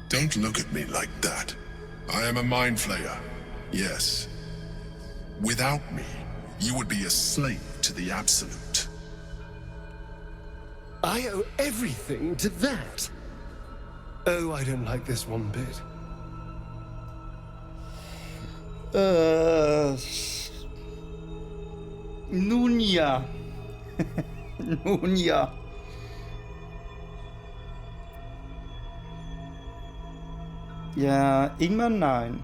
Don't look at me like that. I am a mind flayer, yes. Without me, you would be a slave to the absolute. I owe everything to that. Oh, I don't like this one bit. Nun ja. Nun ja. Ja, irgendwann nein.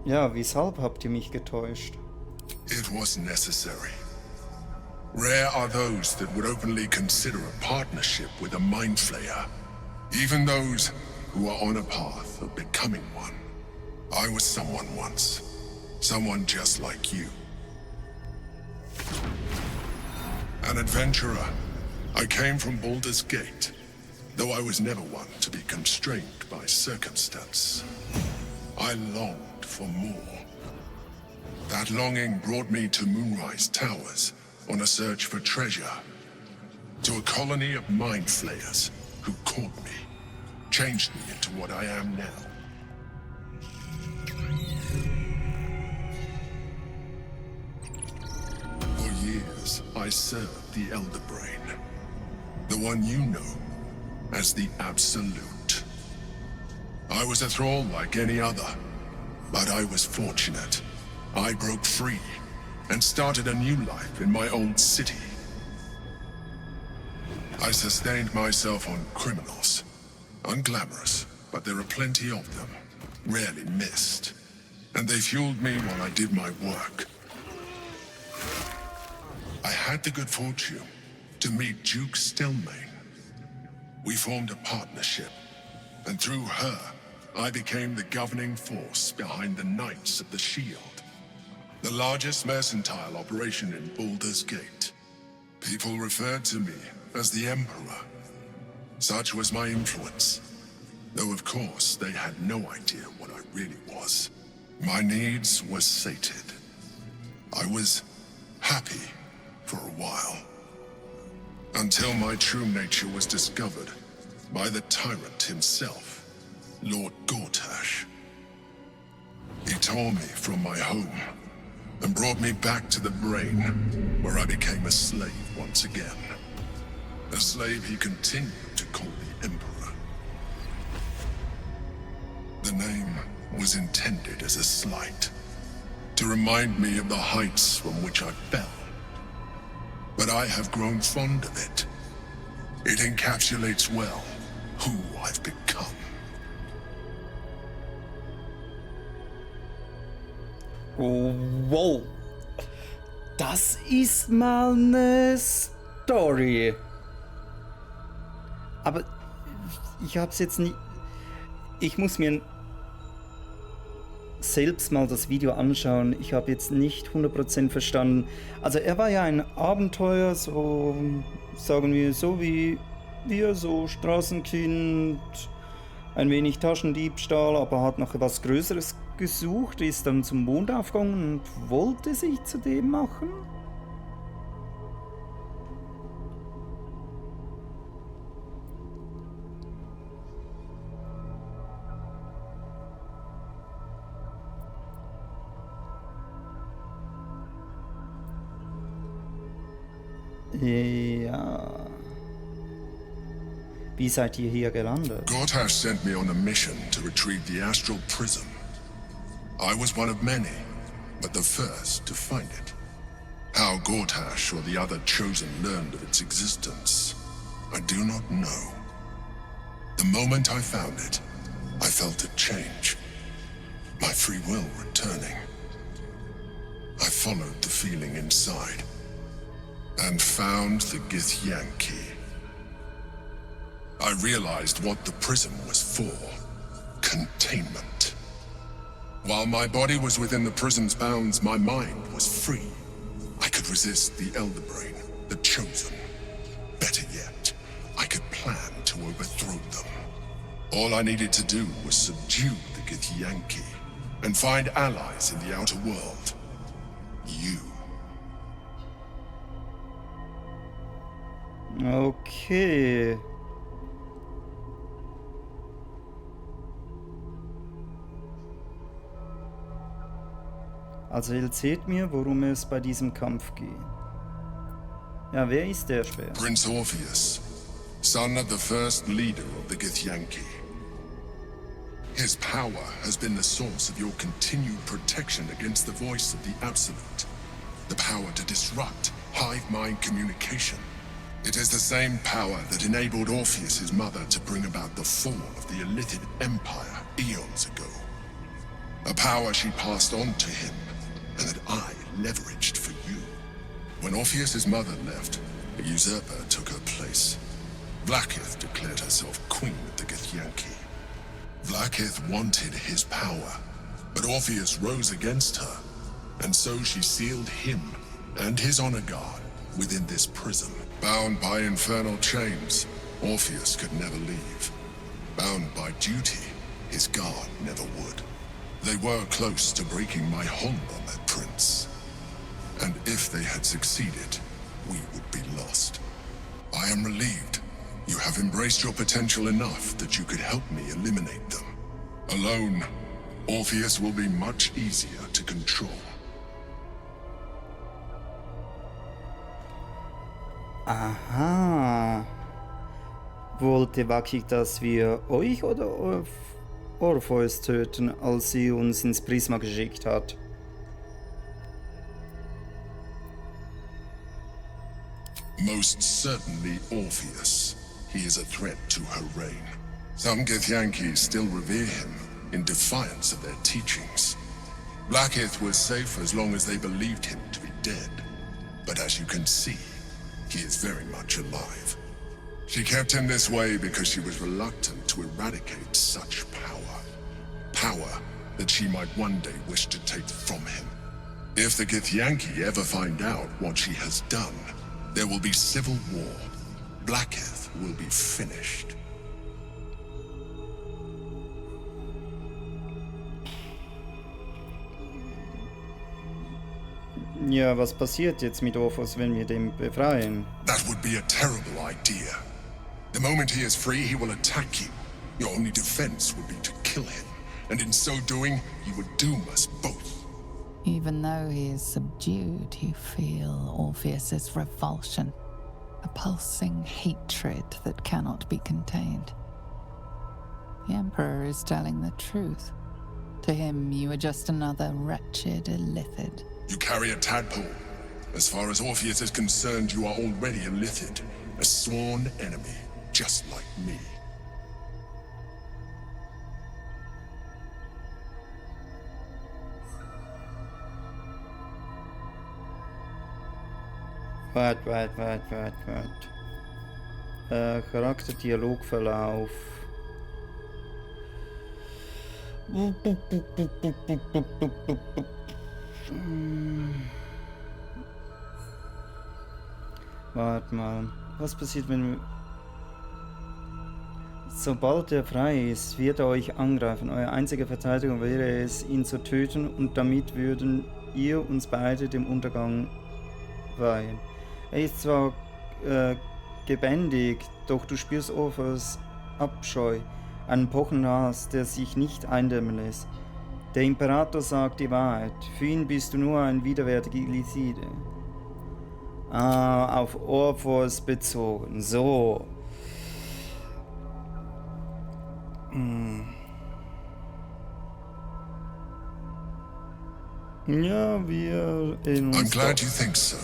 Ja, weshalb habt ihr mich getäuscht? It was necessary. Rare are those that would openly consider a partnership with a mind flayer, even those who are on a path of becoming one. I was someone once, someone just like you. An adventurer, I came from Baldur's Gate, though I was never one to be constrained by circumstance. I longed for more. That longing brought me to Moonrise Towers on a search for treasure, to a colony of mind flayers who caught me, changed me into what I am now. For years, I served the Elder Brain, the one you know as the Absolute. I was a thrall like any other, but I was fortunate. I broke free and started a new life in my old city. I sustained myself on criminals. Unglamorous, but there are plenty of them, rarely missed. And they fueled me while I did my work. I had the good fortune to meet Duke Stelmane. We formed a partnership, and through her, I became the governing force behind the Knights of the Shield, the largest mercantile operation in Baldur's Gate. People referred to me as the Emperor. Such was my influence, though of course they had no idea what I really was. My needs were sated. I was happy for a while, until my true nature was discovered by the tyrant himself, Lord Gortash. He tore me from my home and brought me back to the Brain, where I became a slave once again. A slave he continued to call the Emperor. The name was intended as a slight, to remind me of the heights from which I fell. But I have grown fond of it. It encapsulates well who I've become. Oh, wow. Das ist mal eine Story. Aber ich hab's jetzt nicht... Ich muss mir selbst mal das Video anschauen. Ich habe jetzt nicht 100% verstanden. Also er war ja ein Abenteuer, so sagen wir, so wie wir, so Straßenkind, ein wenig Taschendiebstahl, aber hat noch was Größeres gesucht, ist dann zum Mond aufgegangen und wollte sich zu dem machen. Ja. Wie seid ihr hier gelandet? Gortash sent me on a mission to retrieve the astral prism. I was one of many, but the first to find it. How Gortash or the other chosen learned of its existence, I do not know. The moment I found it, I felt it change. My free will returning. I followed the feeling inside and found the Githyanki. I realized what the prism was for. Containment. While my body was within the prism's bounds, my mind was free. I could resist the Elder Brain, the Chosen. Better yet, I could plan to overthrow them. All I needed to do was subdue the Githyanki and find allies in the outer world. You. Okay. Also erzählt mir, worum es bei diesem Kampf geht. Ja, wer ist der Speer? Prince Orpheus, son of the first leader of the Githyanki. His power has been the source of your continued protection against the voice of the Absolute. The power to disrupt hive mind communication. It is the same power that enabled Orpheus's mother to bring about the fall of the Ilithide Empire eons ago. A power she passed on to him, and that I leveraged for you. When Orpheus's mother left, a usurper took her place. Vlaakith declared herself queen of the Githyanki. Vlaakith wanted his power, but Orpheus rose against her, and so she sealed him and his honor guard within this prison. Bound by infernal chains, Orpheus could never leave. Bound by duty, his guard never would. They were close to breaking my hold on that prince. And if they had succeeded, we would be lost. I am relieved. You have embraced your potential enough that you could help me eliminate them. Alone, Orpheus will be much easier to control. Aha. Wollte Vakik, dass wir euch oder Orpheus töten, als sie uns ins Prisma geschickt hat? Most certainly Orpheus. He is a threat to her reign. Some Githyanki still revere him in defiance of their teachings. Vlaakith was safe as long as they believed him to be dead. But as you can see, he is very much alive. She kept him this way because she was reluctant to eradicate such power. Power that she might one day wish to take from him. If the Githyanki ever find out what she has done, there will be civil war. Vlaakith will be finished. Ja, was passiert jetzt mit Orpheus, wenn wir den befreien? That would be a terrible idea. The moment he is free, he will attack you. Your only defense would be to kill him. And in so doing, you would doom us both. Even though he is subdued, you feel Orpheus's revulsion, a pulsing hatred that cannot be contained. The Emperor is telling the truth. To him, you are just another wretched Ilithid. You carry a tadpole. As far as Orpheus is concerned, you are already a Ilithid, a sworn enemy, just like me. Wart. Charakterdialogverlauf. Warte mal. Was passiert, wenn... Sobald er frei ist, wird er euch angreifen. Eure einzige Verteidigung wäre es, ihn zu töten, und damit würden ihr uns beide dem Untergang weihen. Er ist zwar gebändigt, doch du spürst Orpheus Abscheu, einen pochenden Hass, der sich nicht eindämmen lässt. Der Imperator sagt die Wahrheit. Für ihn bist du nur ein widerwärtiger Ilithide. Ah, auf Orpheus bezogen. So. Ja, wir in I'm glad you think so.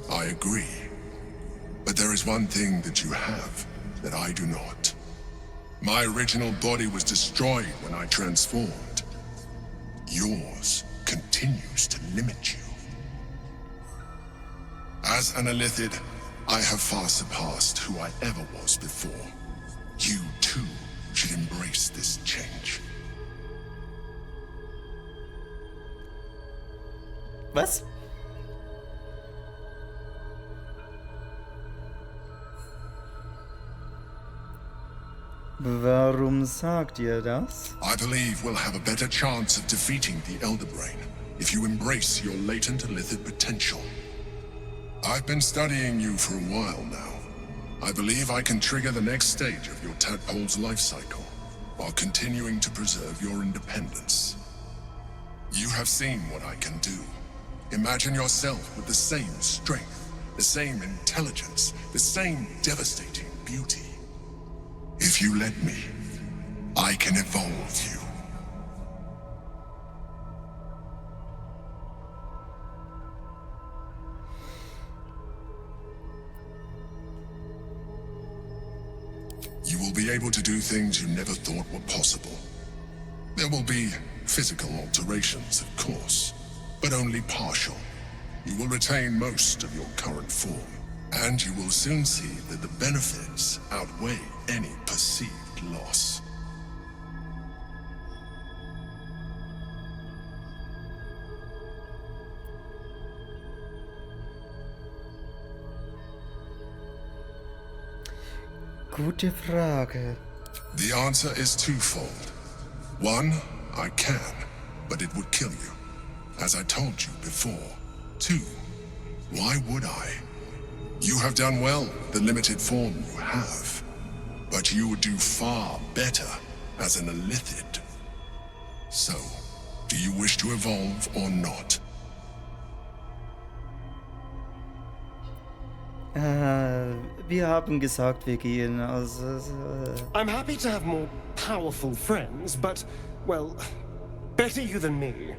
I agree. But there is one thing that you have that I do not. My original body was destroyed when I transformed. Yours continues to limit you. As an Ilithid, I have far surpassed who I ever was before. You, too, should embrace this change. Was? Warum sagt ihr das? I believe we'll have a better chance of defeating the Elder Brain if you embrace your latent Ilithid potential. I've been studying you for a while now. I believe I can trigger the next stage of your tadpole's life cycle, while continuing to preserve your independence. You have seen what I can do. Imagine yourself with the same strength, the same intelligence, the same devastating beauty. If you let me, I can evolve you. You will be able to do things you never thought were possible. There will be physical alterations, of course, but only partial. You will retain most of your current form, and you will soon see that the benefits outweigh any perceived loss. Gute Frage. The answer is twofold. One, I can, but it would kill you, as I told you before. Two, why would I? You have done well with the limited form you have, but you would do far better as an Ilithide. So, do you wish to evolve or not? Wir haben gesagt, wir gehen. Also, I'm happy to have more powerful friends, but, well, better you than me.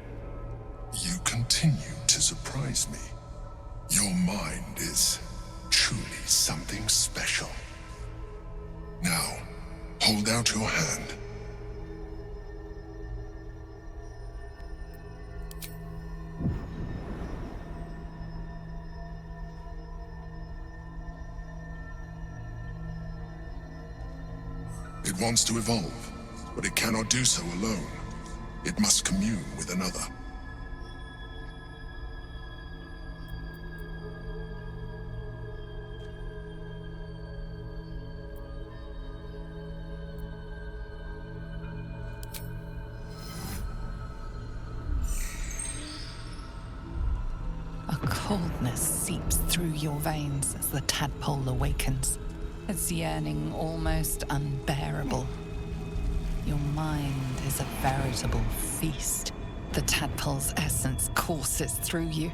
You continue to surprise me. Your mind is truly something special. Now, hold out your hand. It wants to evolve, but it cannot do so alone. It must commune with another. A coldness seeps through your veins as the tadpole awakens, its yearning almost unbearable. Your mind is a veritable feast. The tadpole's essence courses through you.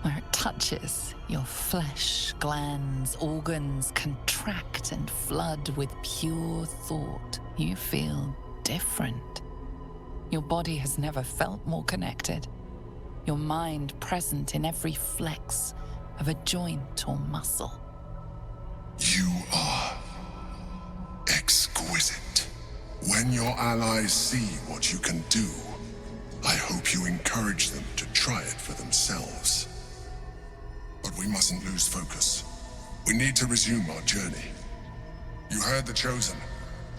Where it touches, your flesh, glands, organs contract and flood with pure thought. You feel different. Your body has never felt more connected. Your mind present in every flex of a joint or muscle. You are exquisite. When your allies see what you can do, I hope you encourage them to try it for themselves. But we mustn't lose focus. We need to resume our journey. You heard the Chosen.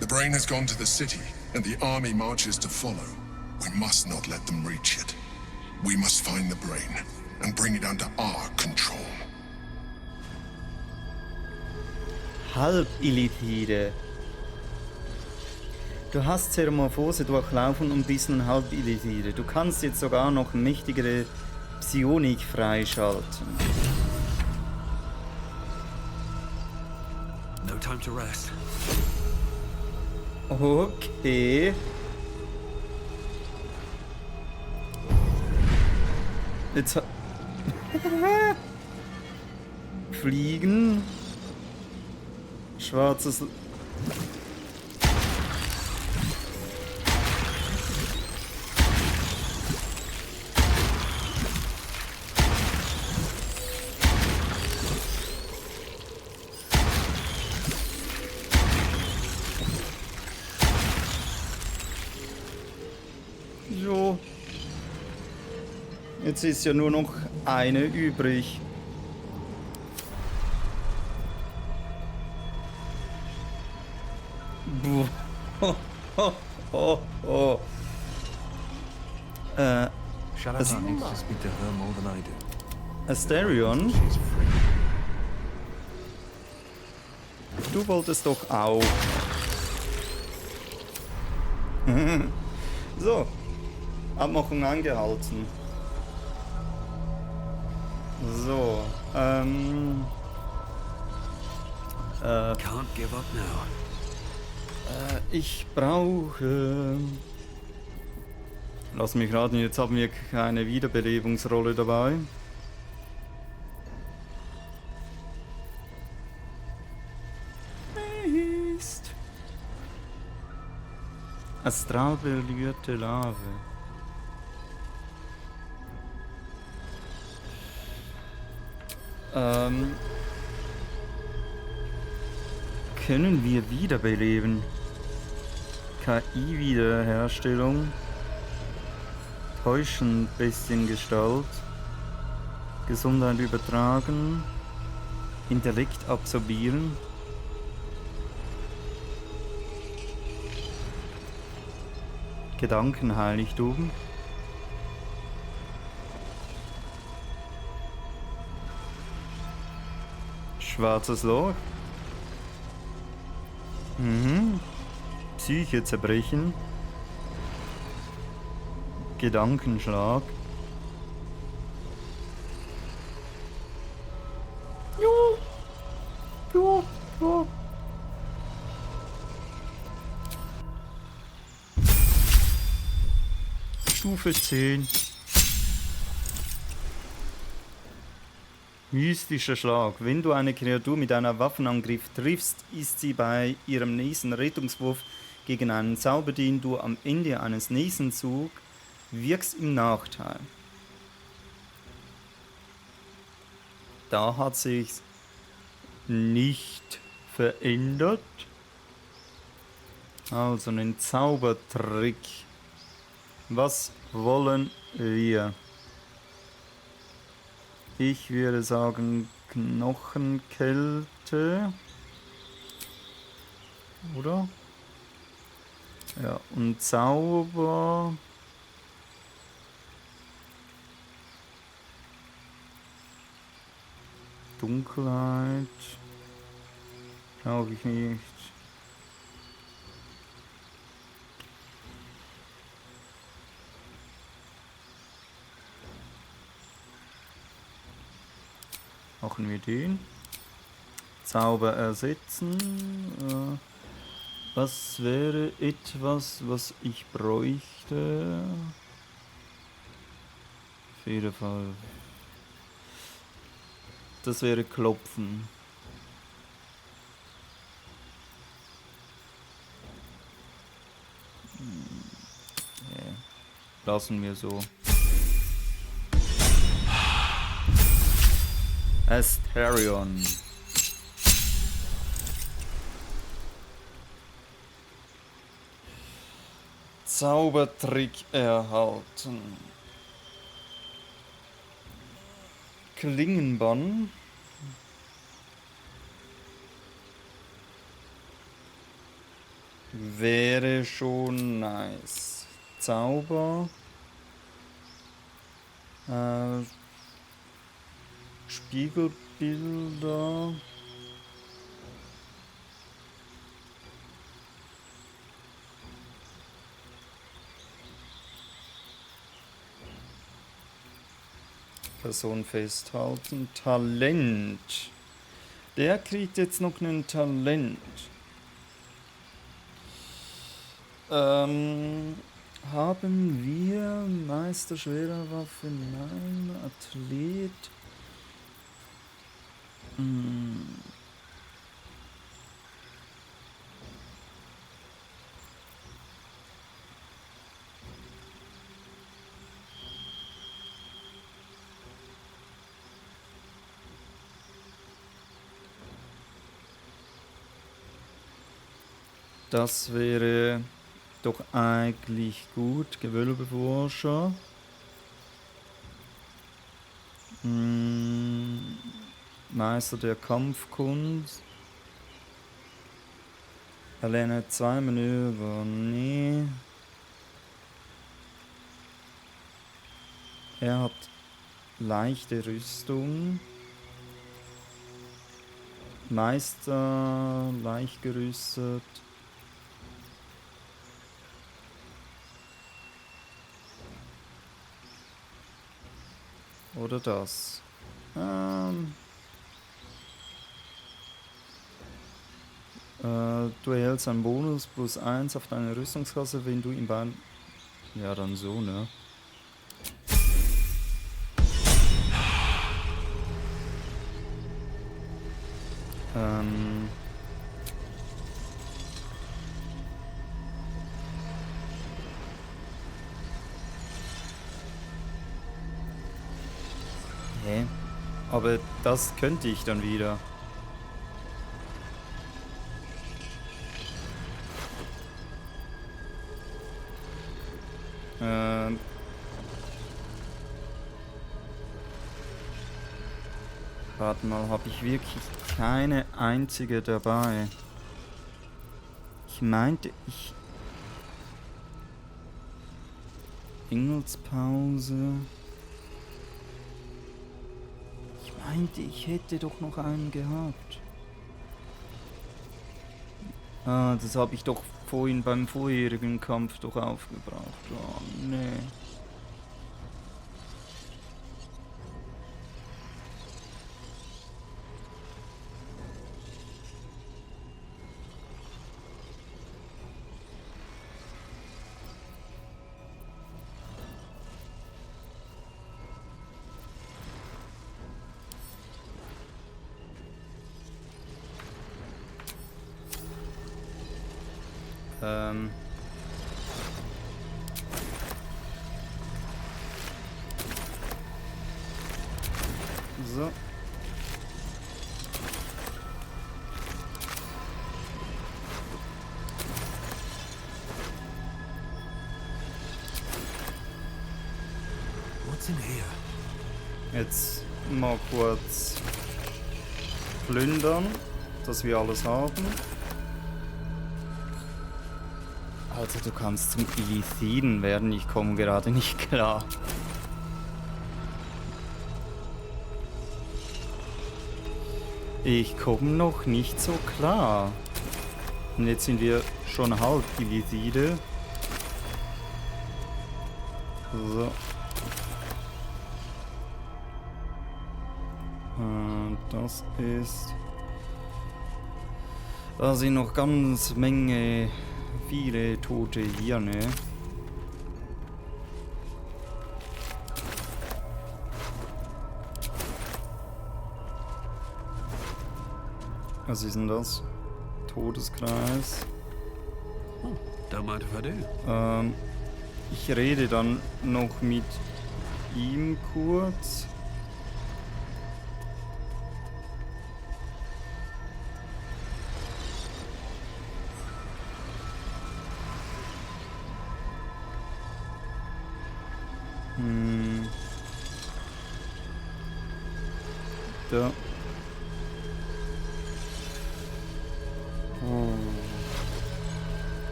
The brain has gone to the city, and the army marches to follow. We must not let them reach it. We must find the brain and bring it under our control. Halb-Ilithide. Du hast Zeromorphose durchlaufen und bist nun Halb-Ilithide. Du kannst jetzt sogar noch mächtigere Psionik freischalten. No time to rest. Okay. Jetzt Fliegen. Schwarzes So. Jetzt ist ja nur noch eine übrig. Shall I needs to speak to her more than I do. Asterion? She's free. Du wolltest doch auch. So. Abmachung angehalten. So. Can't give up now. Ich brauche... Lass mich raten, jetzt haben wir keine Wiederbelebungsrolle dabei. Mist. Astral berührte Lave. Können wir wiederbeleben? KI-Wiederherstellung. Täuschen Bestiengestalt. Gesundheit übertragen. Intellekt absorbieren. Gedankenheiligtum. Schwarzes Loch. Psyche zerbrechen. Gedankenschlag. Jo. Stufe 10. Mystischer Schlag. Wenn du eine Kreatur mit einem Waffenangriff triffst, ist sie bei ihrem nächsten Rettungswurf gegen einen Zauber, den du am Ende eines nächsten Zugs wirkst, im Nachteil. Da hat sich's nicht verändert. Also einen Zaubertrick. Was wollen wir? Ich würde sagen Knochenkälte. Oder? Ja, und Zauber. Dunkelheit. Brauche ich nicht. Machen wir den. Zauber ersetzen. Was wäre etwas, was ich bräuchte? Auf jeden Fall. Das wäre Klopfen. Nee. Lassen wir so. Asterion. Zaubertrick erhalten. Klingenbann. Wäre schon nice. Zauber. Spiegelbilder. Person festhalten. Talent. Der kriegt jetzt noch ein Talent. Haben wir Meister schwerer Waffe? Nein. Athlet. Das wäre doch eigentlich gut. Gewölbeforscher. Meister der Kampfkunst. Erlerne 2 Manöver. Nee. Er hat leichte Rüstung. Meister, leicht gerüstet. Oder das. Du erhältst einen Bonus +1 auf deine Rüstungsklasse, wenn du in beiden... Ja, dann so, ne? Hä? Aber das könnte ich dann wieder. Warte mal, habe ich wirklich keine einzige dabei? Ich meinte, Engelspause. Ich meinte, ich hätte doch noch einen gehabt. Ah, das habe ich doch vorhin beim vorherigen Kampf doch aufgebraucht. Oh, nee. So. What's in here? Jetzt mal kurz plündern, dass wir alles haben. Also du kannst zum Ilithiden werden, ich komme gerade nicht klar. Ich komme noch nicht so klar. Und jetzt sind wir schon Halb-Ilithide. So. Und das ist... Da sind noch ganz viele tote Hirne. Was ist denn das? Todeskreis. Oh, don't mind if I do. Ich rede dann noch mit ihm kurz. Da.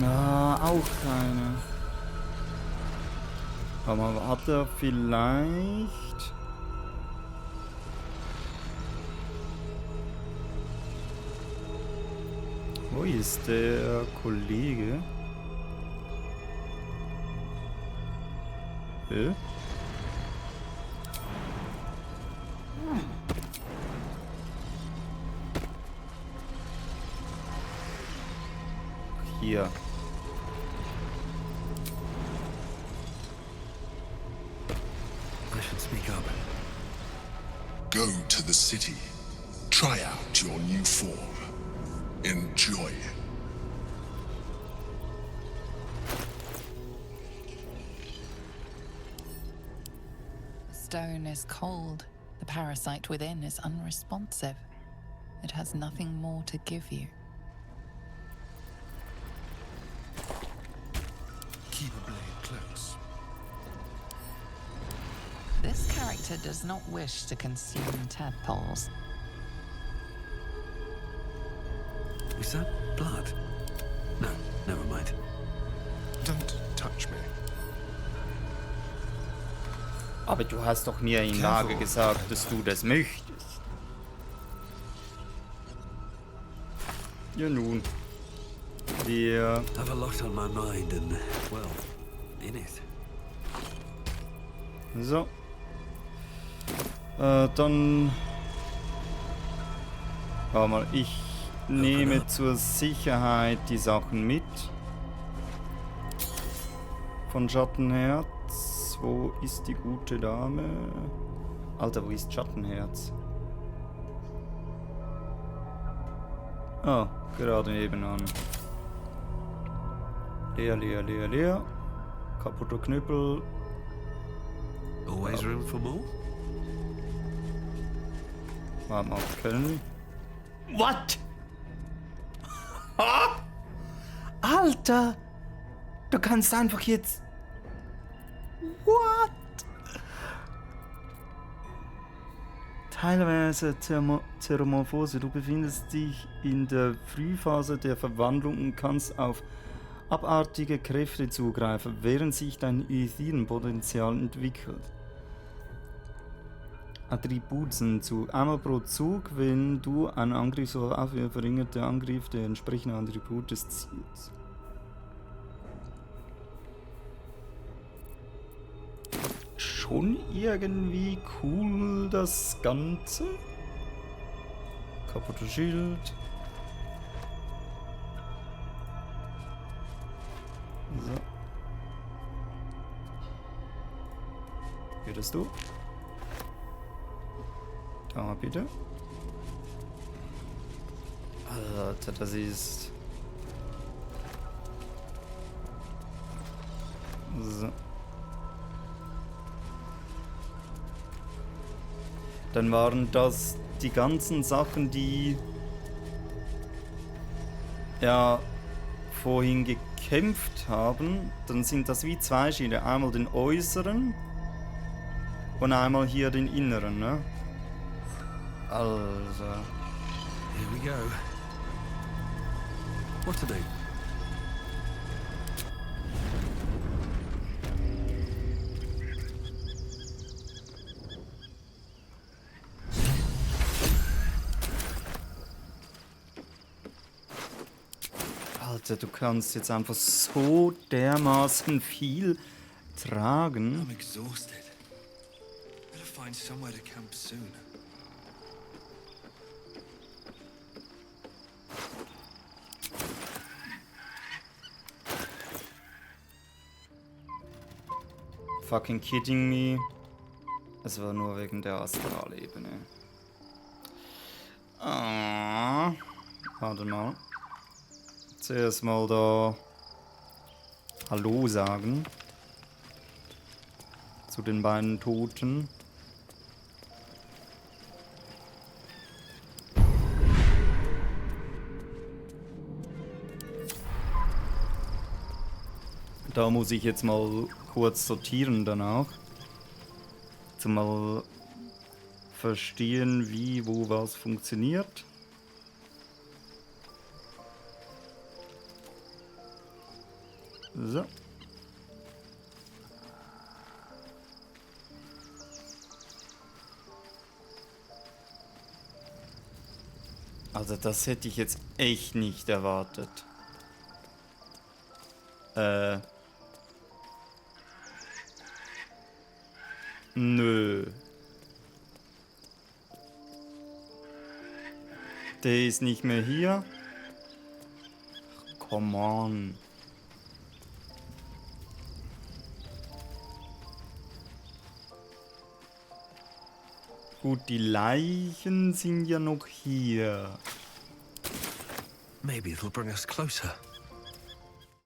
Ah, auch keine. Aber hat er vielleicht... Wo ist der Kollege? Hier. I should speak up. Go to the city. Try out your new form. Enjoy. The stone is cold. The parasite within is unresponsive. It has nothing more to give you. Keep a blade close. This character does not wish to consume tadpoles. Is that blood? No, never mind. Don't touch me. Aber du hast doch mir in Lage gesagt, dass du das möchtest. Ja nun. Wir... Have a lot on my mind and, well, in it. So. Dann... Warte mal, ich nehme zur Sicherheit die Sachen mit. Von Schattenherz. Wo ist die gute Dame? Alter, wo ist Schattenherz? Ah, gerade nebenan. Leer, leer, leer, leer. Kaputter Knüppel. Always room for more? Warte mal, können. What? Ah! Alter! Du kannst einfach jetzt. What? Teilweise Zeromorphose. Du befindest dich in der Frühphase der Verwandlung und kannst auf abartige Kräfte zugreifen, während sich dein Ilithiden-Potenzial entwickelt. Attributen zu einmal pro Zug, wenn du einen Angriff so aufhörst, verringert der Angriff der entsprechenden Attribut des Ziels. Schon irgendwie cool das Ganze. Kaputtes Schild. So. Würdest du? Da bitte. Alter, das ist... So. Dann waren das die ganzen Sachen, die ja vorhin gekämpft haben. Dann sind das wie zwei Schilde. Einmal den äußeren und einmal hier den inneren, ne? Also. Here we go. What to do? Alter, du kannst jetzt einfach so dermaßen viel tragen. I'm exhausted. Better find somewhere to camp soon. Fucking kidding me. Es war nur wegen der Astralebene. Ah. Warte mal. Zuerst mal da Hallo sagen. Zu den beiden Toten. Da muss ich jetzt mal kurz sortieren danach. Zum mal verstehen, wie, wo, was funktioniert. So. Also das hätte ich jetzt echt nicht erwartet. Nö. Der ist nicht mehr hier. Come on. Gut, die Leichen sind ja noch hier. Maybe it'll bring us closer.